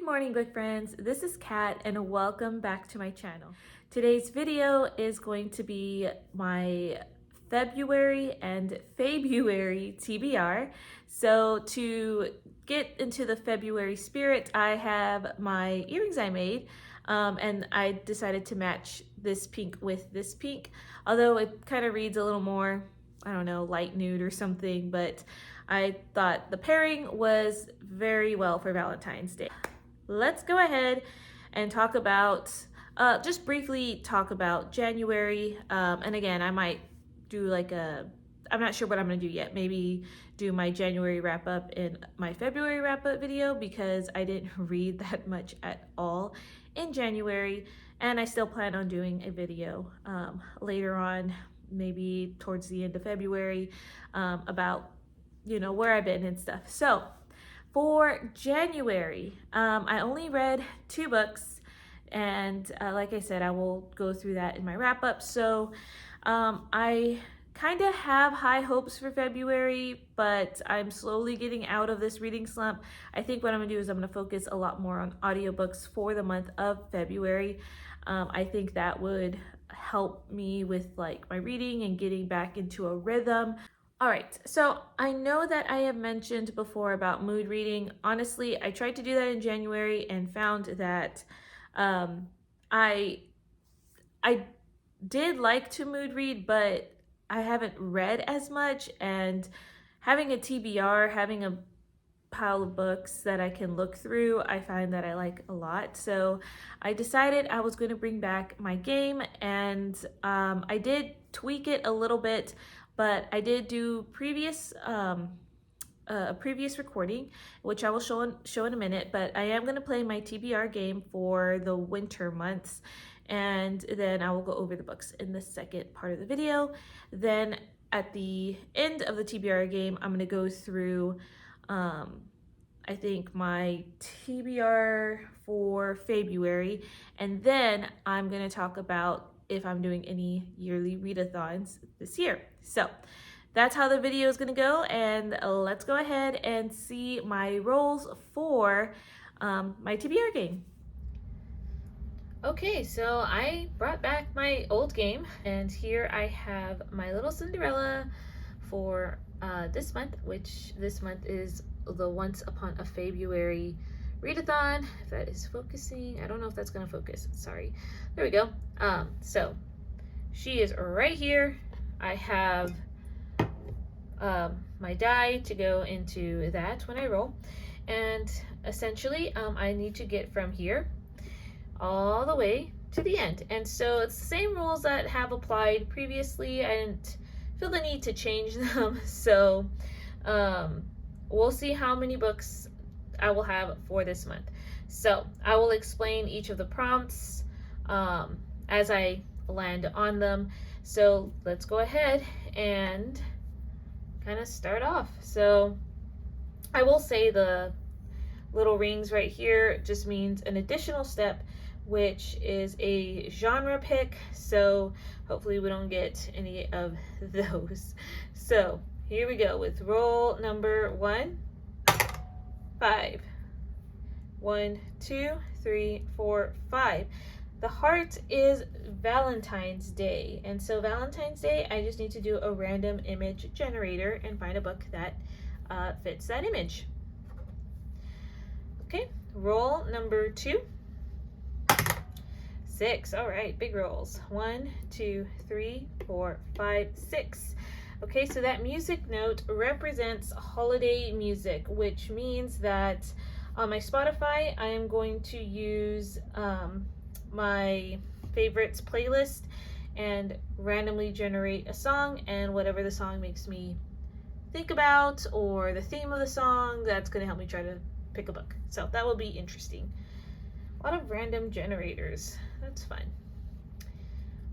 Good morning, book friends. This is Kat and welcome back to my channel. Today's video is going to be my February and Faebruary TBR. So to get into the February spirit, I have my earrings I made and I decided to match this pink with this pink, although it kind of reads a little more, I don't know, light nude or something, but I thought the pairing was very well for Valentine's Day. Let's go ahead and talk about, just briefly talk about January. And again, I might do like I'm not sure what I'm gonna do yet. Maybe do my January wrap up in my February wrap up video because I didn't read that much at all in January. And I still plan on doing a video later on, maybe towards the end of February, about, you know, where I've been and stuff. So for January, I only read 2 books, and like I said, I will go through that in my wrap up. So I kind of have high hopes for February, but I'm slowly getting out of this reading slump. I think what I'm gonna do is I'm gonna focus a lot more on audiobooks for the month of February. I think that would help me with like my reading and getting back into a rhythm. All right, so I know that I have mentioned before about mood reading. Honestly, I tried to do that in January and found that I did like to mood read, but I haven't read as much, and having a TBR, having a pile of books that I can look through, I find that I like a lot. So I decided I was going to bring back my game, and I did tweak it a little bit, but I did do a previous recording, which I will show in a minute, but I am going to play my TBR game for the winter months, and then I will go over the books in the second part of the video. Then at the end of the TBR game, I'm going to go through I think my TBR for February, and then I'm going to talk about if I'm doing any yearly readathons this year. So that's how the video is going to go, and let's go ahead and see my rolls for my TBR game. Okay, so I brought back my old game, and here I have my little Cinderella for this month, which this month is the Once Upon a February Readathon. If that is focusing, I don't know if that's gonna focus, sorry. There we go. So she is right here. I have my die to go into that when I roll, and essentially I need to get from here all the way to the end. And so it's the same rules that have applied previously. I didn't feel the need to change them. So we'll see how many books I will have for this month. So I will explain each of the prompts as I land on them. So let's go ahead and kind of start off. So I will say the little rings right here just means an additional step, which is a genre pick. So hopefully we don't get any of those. So here we go with roll number 1, 5. 1, 2, 3, 4, 5. The heart is Valentine's Day. And so Valentine's Day, I just need to do a random image generator and find a book that fits that image. Okay, roll number 2. 6. All right, big rolls. 1, 2, 3, 4, 5, 6. Okay, so that music note represents holiday music, which means that on my Spotify, I am going to use my favorites playlist and randomly generate a song, and whatever the song makes me think about or the theme of the song, that's going to help me try to pick a book. So that will be interesting. A lot of random generators. That's fun.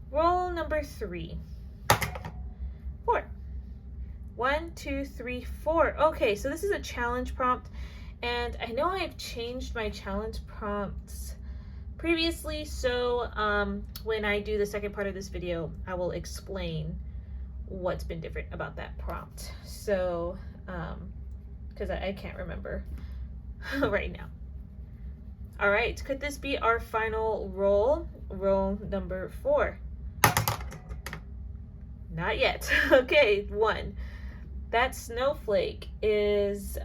Roll number 3. 4. 1, 2, 3, 4. Okay, so this is a challenge prompt, and I know I've changed my challenge prompts previously, so when I do the second part of this video, I will explain what's been different about that prompt. So, because I can't remember right now. All right, could this be our final roll? Roll number 4. Not yet. Okay, 1. That snowflake is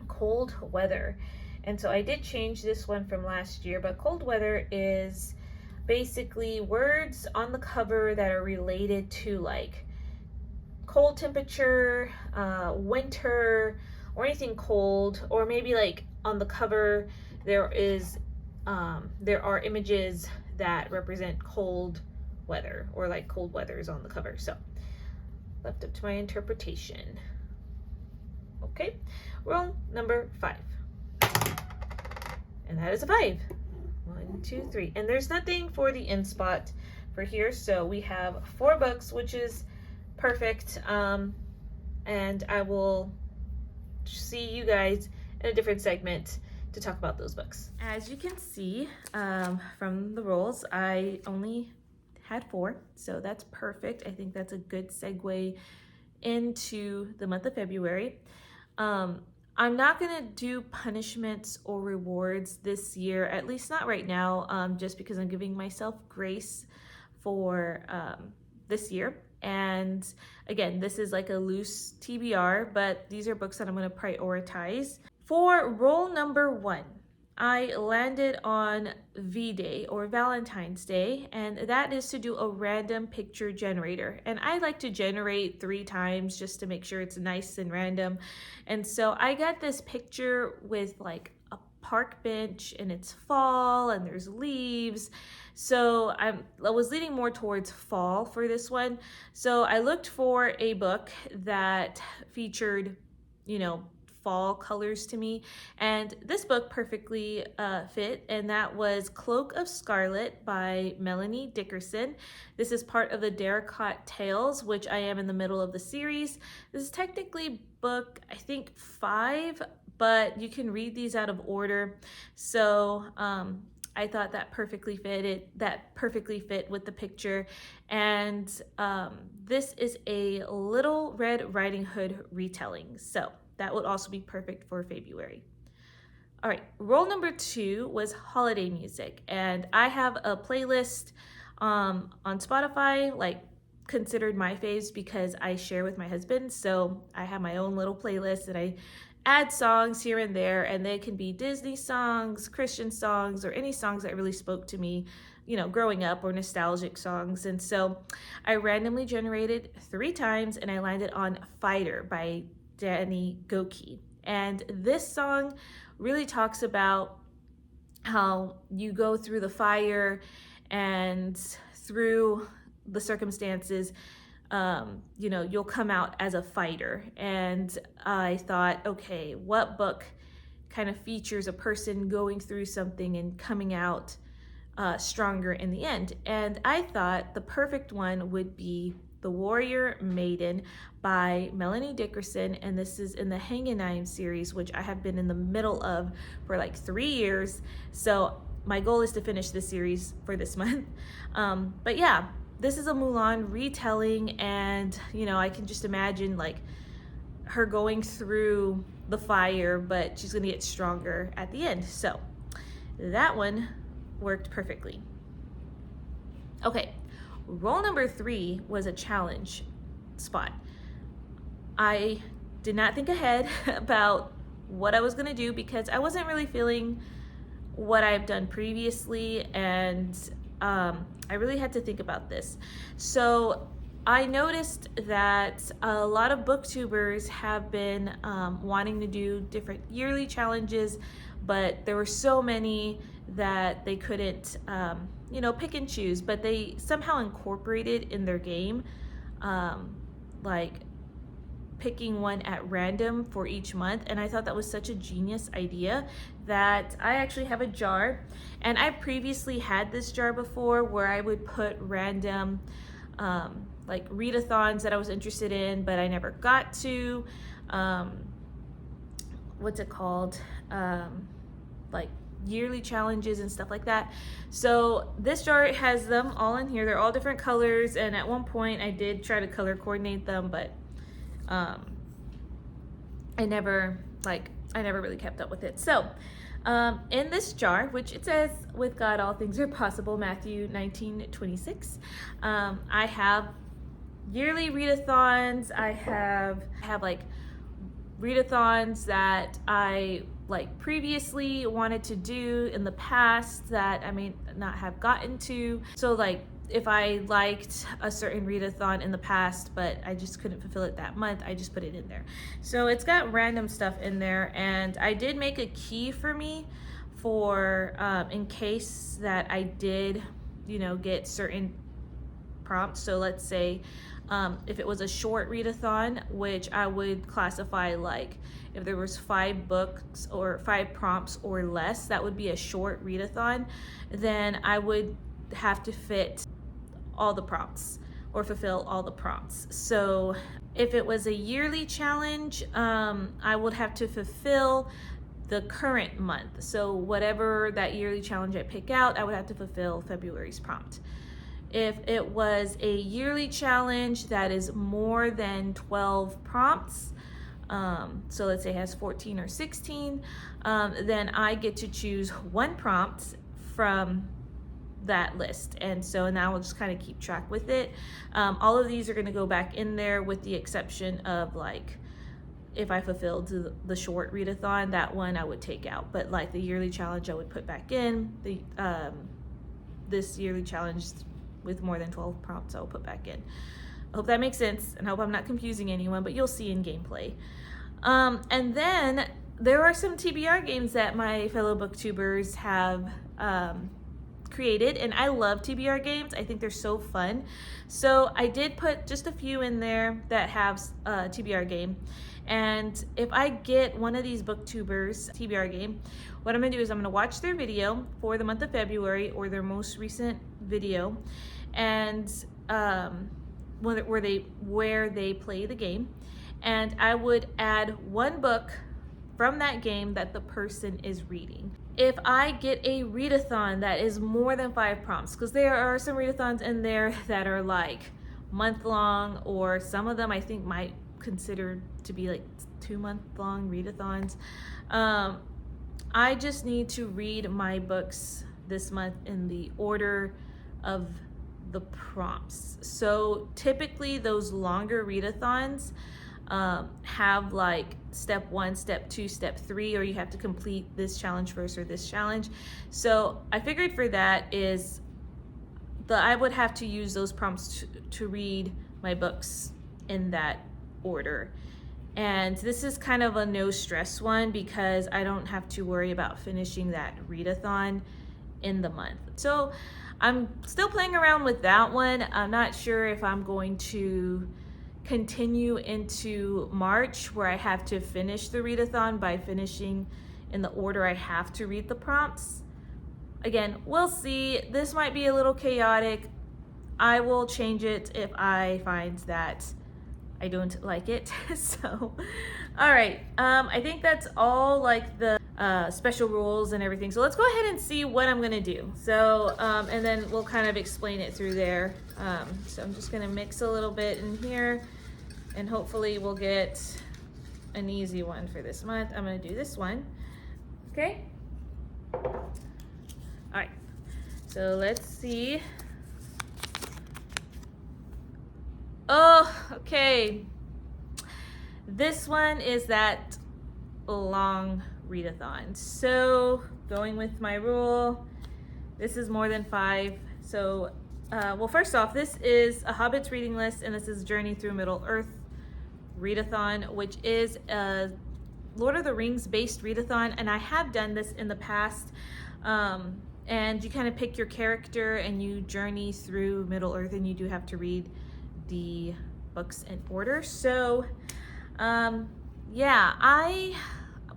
cold weather. And so I did change this one from last year, but cold weather is basically words on the cover that are related to like cold temperature, winter, or anything cold, or maybe like on the cover there are images that represent cold weather, or like cold weather is on the cover. So left up to my interpretation. Okay, roll number 5. And that is a 5. 1, 2, 3. And there's nothing for the end spot for here. So we have 4 books, which is perfect. And I will see you guys in a different segment to talk about those books. As you can see from the rolls, I only had 4, so that's perfect. I think that's a good segue into the month of February. I'm not gonna do punishments or rewards this year, at least not right now, just because I'm giving myself grace for this year. And again, this is like a loose TBR, but these are books that I'm gonna prioritize. For roll number 1, I landed on V-Day, or Valentine's Day, and that is to do a random picture generator. And I like to generate 3 times just to make sure it's nice and random. And so I got this picture with like a park bench, and it's fall and there's leaves. So I was leaning more towards fall for this one. So I looked for a book that featured, fall colors to me, and this book perfectly fit, and that was Cloak of Scarlet by Melanie Dickerson. This is part of the Daracot Tales, which I am in the middle of the series. This is technically book, I think, 5, but you can read these out of order. So I thought that perfectly fit with the picture. And this is a Little Red Riding Hood retelling. So that would also be perfect for February. All right, roll number 2 was holiday music. And I have a playlist on Spotify, like considered my faves because I share with my husband. So I have my own little playlist that I add songs here and there, and they can be Disney songs, Christian songs, or any songs that really spoke to me, growing up, or nostalgic songs. And so I randomly generated 3 times, and I landed on Fighter by Danny Goki. And this song really talks about how you go through the fire and through the circumstances, you'll come out as a fighter. And I thought, okay, what book kind of features a person going through something and coming out stronger in the end? And I thought the perfect one would be The Warrior Maiden by Melanie Dickerson, and this is in the Hangenheim series, which I have been in the middle of for like 3 years. So my goal is to finish this series for this month. But yeah, this is a Mulan retelling, and I can just imagine like her going through the fire, but she's gonna get stronger at the end. So that one worked perfectly. Okay, roll number 3 was a challenge spot. I did not think ahead about what I was gonna do because I wasn't really feeling what I've done previously, and I really had to think about this. So I noticed that a lot of booktubers have been wanting to do different yearly challenges, but there were so many that they couldn't pick and choose, but they somehow incorporated in their game like picking one at random for each month. And I thought that was such a genius idea that I actually have a jar, and I previously had this jar before where I would put random like readathons that I was interested in but I never got to, what's it called, like yearly challenges and stuff like that. So this jar has them all in here. They're all different colors, and at one point I did try to color coordinate them, but I never really kept up with it. So In this jar, which it says, with God all things are possible, Matthew 19:26, I have yearly readathons. I have like readathons that I like previously wanted to do in the past that I may not have gotten to. So like if I liked a certain readathon in the past but I just couldn't fulfill it that month, I just put it in there. So it's got random stuff in there, and I did make a key for me for in case that I did, you know, get certain prompts. So let's say if it was a short readathon, which I would classify like if there was 5 books or 5 prompts or less, that would be a short readathon. Then I would have to fit all the prompts or fulfill all the prompts. So if it was a yearly challenge, I would have to fulfill the current month. So whatever that yearly challenge I pick out, I would have to fulfill February's prompt. If it was a yearly challenge that is more than 12 prompts, so let's say it has 14 or 16, then I get to choose 1 prompt from that list. And so now we'll just kind of keep track with it. All of these are going to go back in there with the exception of like if I fulfilled the short readathon, that one I would take out. But like the yearly challenge I would put back in. The this yearly challenge with more than 12 prompts I'll put back in. I hope that makes sense, and I hope I'm not confusing anyone, but you'll see in gameplay. And then there are some TBR games that my fellow booktubers have created, and I love TBR games. I think they're so fun. So I did put just a few in there that have a TBR game. And if I get one of these booktubers TBR game, what I'm gonna do is I'm gonna watch their video for the month of February or their most recent video, and where they play the game, and I would add 1 book from that game that the person is reading. If I get a readathon that is more than 5 prompts, because there are some readathons in there that are like month-long, or some of them I think might consider to be like 2-month-long readathons. I just need to read my books this month in the order of the prompts. So typically those longer readathons have like step 1, step 2, step 3, or you have to complete this challenge first or this challenge. So I figured for that is I would have to use those prompts to read my books in that order. And this is kind of a no stress one because I don't have to worry about finishing that readathon in the month. So I'm still playing around with that one. I'm not sure if I'm going to continue into March where I have to finish the readathon by finishing in the order I have to read the prompts. Again, we'll see. This might be a little chaotic. I will change it if I find that I don't like it. So, all right. I think that's all like the special rules and everything. So let's go ahead and see what I'm gonna do. So, and then we'll kind of explain it through there. So I'm just gonna mix a little bit in here, and hopefully we'll get an easy one for this month. I'm gonna do this one, okay? All right, so let's see. Oh, okay. This one is that long readathon. So going with my rule, this is more than 5. So, well, first off, this is a Hobbit's reading list, and this is Journey Through Middle-earth readathon, which is a Lord of the Rings based readathon, and I have done this in the past. And you kind of pick your character and you journey through Middle-earth, and you do have to read the books in order. So yeah, I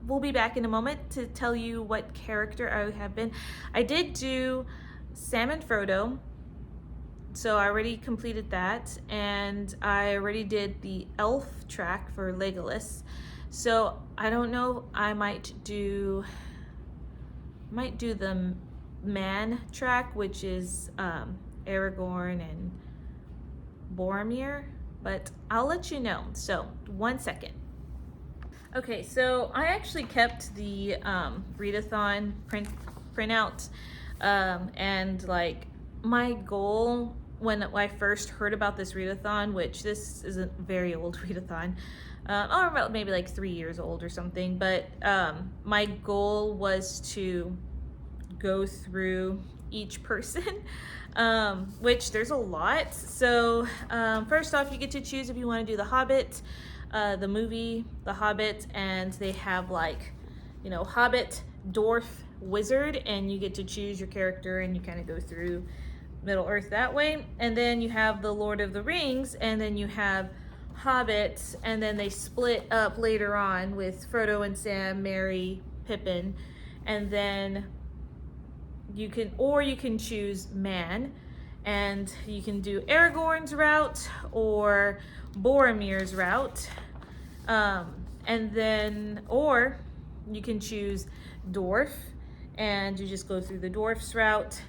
will be back in a moment to tell you what character I have been. I did do Sam and Frodo, so I already completed that, and I already did the elf track for Legolas. So I don't know, I might do the man track, which is Aragorn and Boromir, but I'll let you know. So 1 second. Okay, so I actually kept the Readathon printout, and like my goal when I first heard about this Readathon, which this is a very old Readathon, or about maybe like 3 years old or something, but my goal was to go through each person, which there's a lot. So first off, you get to choose if you want to do The Hobbit, the movie, The Hobbit, and they have like, you know, Hobbit, Dwarf, Wizard, and you get to choose your character and you kind of go through Middle Earth that way. And then you have the Lord of the Rings, and then you have Hobbit, and then they split up later on with Frodo and Sam, Merry, Pippin, and then you can choose man, and you can do Aragorn's route or Boromir's route, and then or you can choose dwarf and you just go through the dwarf's route,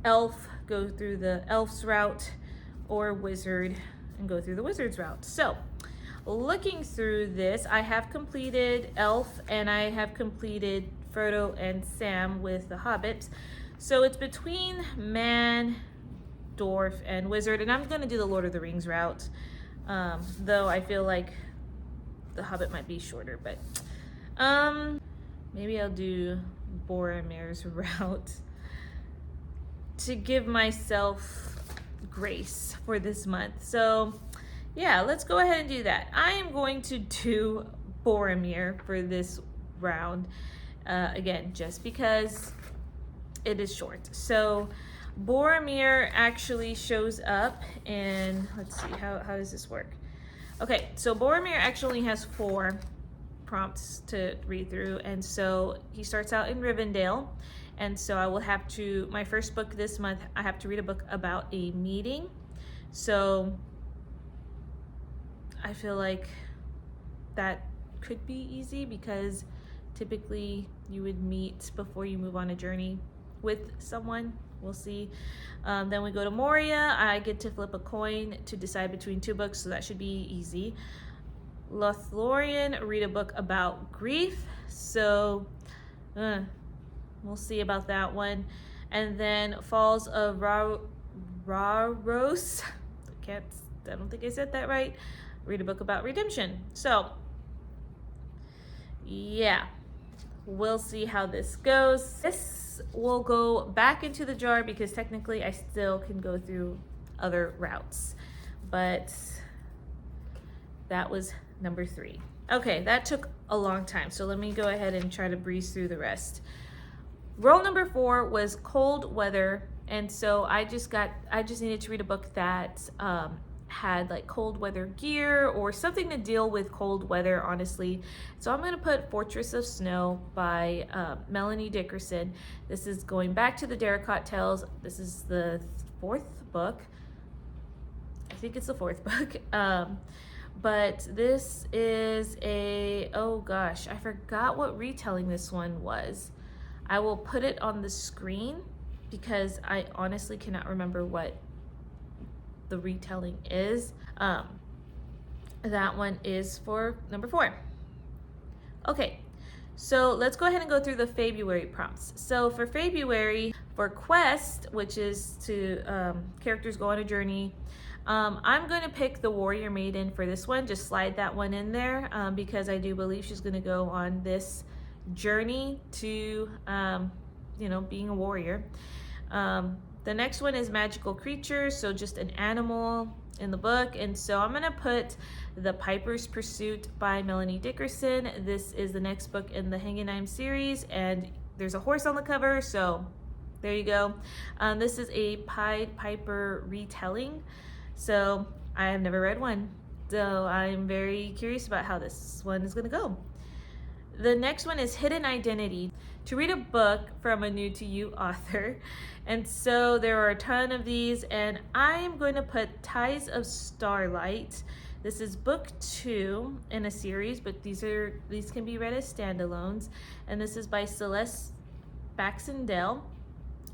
elf, go through the elf's route, or wizard and go through the wizard's route. So looking through this, I have completed elf and I have completed Frodo and Sam with the hobbits. So it's between man, dwarf, and wizard, and I'm gonna do the Lord of the Rings route, though I feel like the Hobbit might be shorter, but maybe I'll do Boromir's route to give myself grace for this month. So yeah, let's go ahead and do that. I am going to do Boromir for this round, again, just because it is short. So Boromir actually shows up in, let's see, how does this work? Okay, so Boromir actually has 4 prompts to read through, and so he starts out in Rivendell, and so I will have to, my first book this month, I have to read a book about a meeting. So I feel like that could be easy because typically you would meet before you move on a journey with someone. We'll see. Then we go to Moria. I get to flip a coin to decide between 2 books, so that should be easy. Lothlorien, read a book about grief. So we'll see about that one. And then Falls of Raros. I don't think I said that right. Read a book about redemption. So yeah, we'll see how this goes. This will go back into the jar because technically I still can go through other routes, but that was number 3. Okay, that took a long time, so let me go ahead and try to breeze through the rest. Roll number 4 was cold weather, and so I just needed to read a book that had like cold weather gear or something to deal with cold weather, honestly. So I'm gonna put Fortress of Snow by Melanie Dickerson. This is going back to the Daracot Tales. This is the 4th book. I think it's the 4th book. But this is a, oh gosh, I forgot what retelling this one was. I will put it on the screen because I honestly cannot remember what the retelling is. That one is for number 4. Okay, so let's go ahead and go through the Faebruary prompts. So for Faebruary, for quest, which is to characters go on a journey, I'm going to pick the Warrior Maiden for this one. Just slide that one in there because I do believe she's going to go on this journey to, you know, being a warrior. The next one is magical creatures, so just an animal in the book. And so I'm gonna put The Piper's Pursuit by Melanie Dickerson. This is the next book in the Hangenheim series, and there's a horse on the cover, so there you go. This is a Pied Piper retelling, so I have never read one, so I'm very curious about how this one is gonna go. The next one is Hidden Identity, to read a book from a new to you author. And so there are a ton of these, and I'm going to put Ties of Starlight. This is book 2 in a series, but these can be read as standalones. And this is by Celeste Baxendale.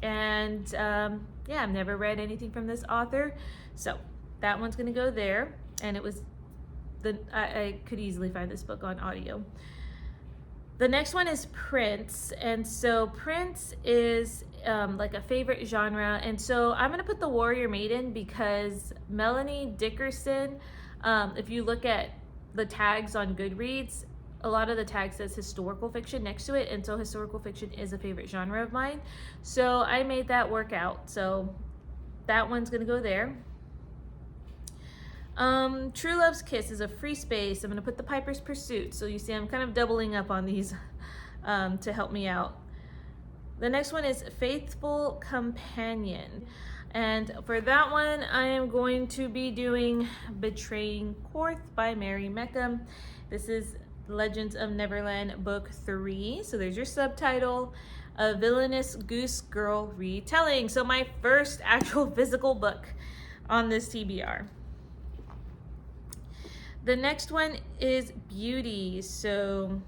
And yeah, I've never read anything from this author, so that one's gonna go there. And it was I could easily find this book on audio. The next one is Prince, and so Prince is like a favorite genre, and so I'm gonna put The Warrior Maiden because Melanie Dickerson, if you look at the tags on Goodreads, a lot of the tag says historical fiction next to it, and so historical fiction is a favorite genre of mine, so I made that work out. So that one's gonna go there. True Love's Kiss is a free space. I'm gonna put The Piper's Pursuit. So you see I'm kind of doubling up on these to help me out. The next one is Faithful Companion. And for that one, I am going to be doing Betraying Korth by Mary Meckham. This is Legends of Neverland Book 3. So there's your subtitle, A Villainous Goose Girl Retelling. So my first actual physical book on this TBR. The next one is beauty. So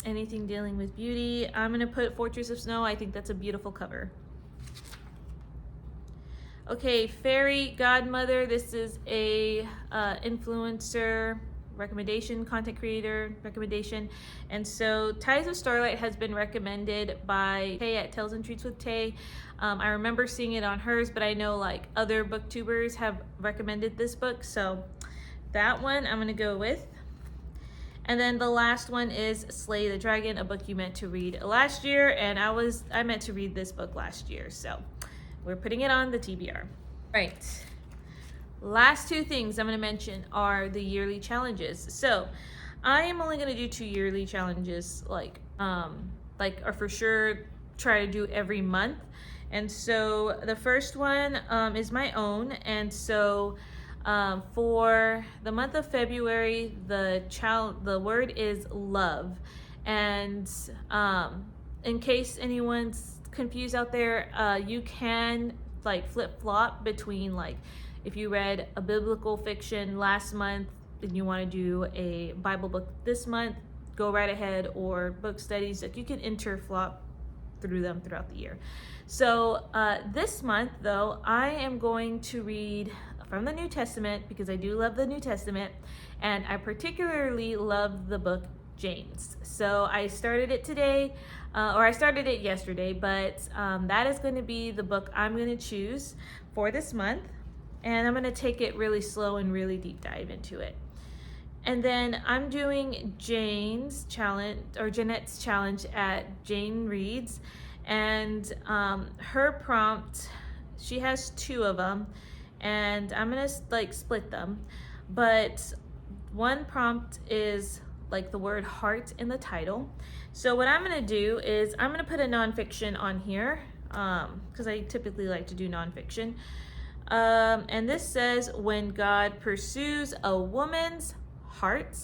anything dealing with beauty, I'm gonna put Fortress of Snow. I think that's a beautiful cover. Okay, Fairy Godmother. This is a influencer recommendation, content creator recommendation. And so Ties of Starlight has been recommended by Tay at Tales and Treats with Tay. I remember seeing it on hers, but I know like other booktubers have recommended this book. So that one I'm gonna go with. And then the last one is Slay the Dragon, a book you meant to read last year, and I meant to read this book last year, so we're putting it on the TBR. Right. Last two things I'm gonna mention are the yearly challenges. So I am only gonna do 2 yearly challenges, or for sure try to do every month. And so the first one is my own, and so for the month of February, the word is love. And in case anyone's confused out there, you can like flip-flop between, like, if you read a biblical fiction last month and you want to do a Bible book this month, go right ahead, or book studies, like you can interflop through them throughout the year. So this month though, I am going to read from the New Testament because I do love the New Testament, and I particularly love the book James. So I started it today, or I started it yesterday, but that is going to be the book I'm going to choose for this month, and I'm going to take it really slow and really deep dive into it. And then I'm doing Jane's challenge, or Jeanette's challenge at Jane Reads, and her prompt, she has 2 of them, and I'm gonna like split them, but one prompt is like the word heart in the title. So what I'm gonna do is I'm gonna put a nonfiction on here because I typically like to do nonfiction, and this says When God Pursues a Woman's Heart,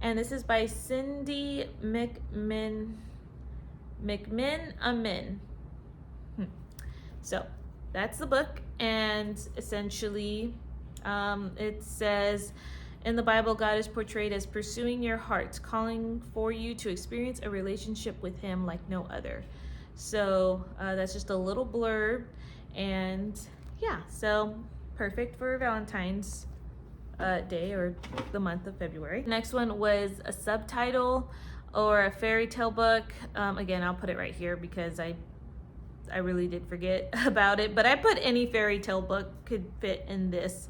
and this is by Cindy Amin. So that's the book, and essentially it says, in the Bible, God is portrayed as pursuing your heart, calling for you to experience a relationship with him like no other. So that's just a little blurb, and yeah, so perfect for Valentine's Day, or the month of February. Next one was a subtitle or a fairy tale book. Again, I'll put it right here because I really did forget about it, but I put any fairy tale book could fit in this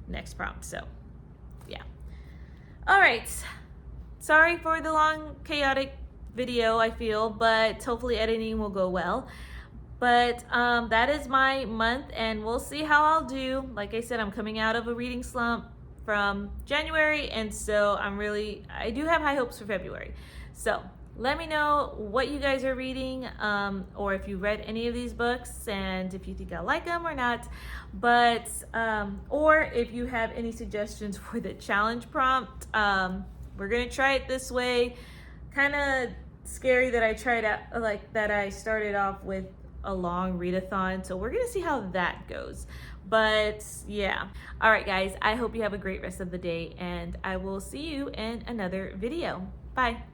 next prompt. So yeah. All right. Sorry for the long, chaotic video, I feel, but hopefully editing will go well. But that is my month, and we'll see how I'll do. Like I said, I'm coming out of a reading slump from January, and so I do have high hopes for February. So let me know what you guys are reading, or if you read any of these books, and if you think I like them or not. But or if you have any suggestions for the challenge prompt. We're gonna try it this way. Kind of scary that I tried out, like that I started off with a long readathon, so we're gonna see how that goes. But yeah, all right guys, I hope you have a great rest of the day, and I will see you in another video. Bye.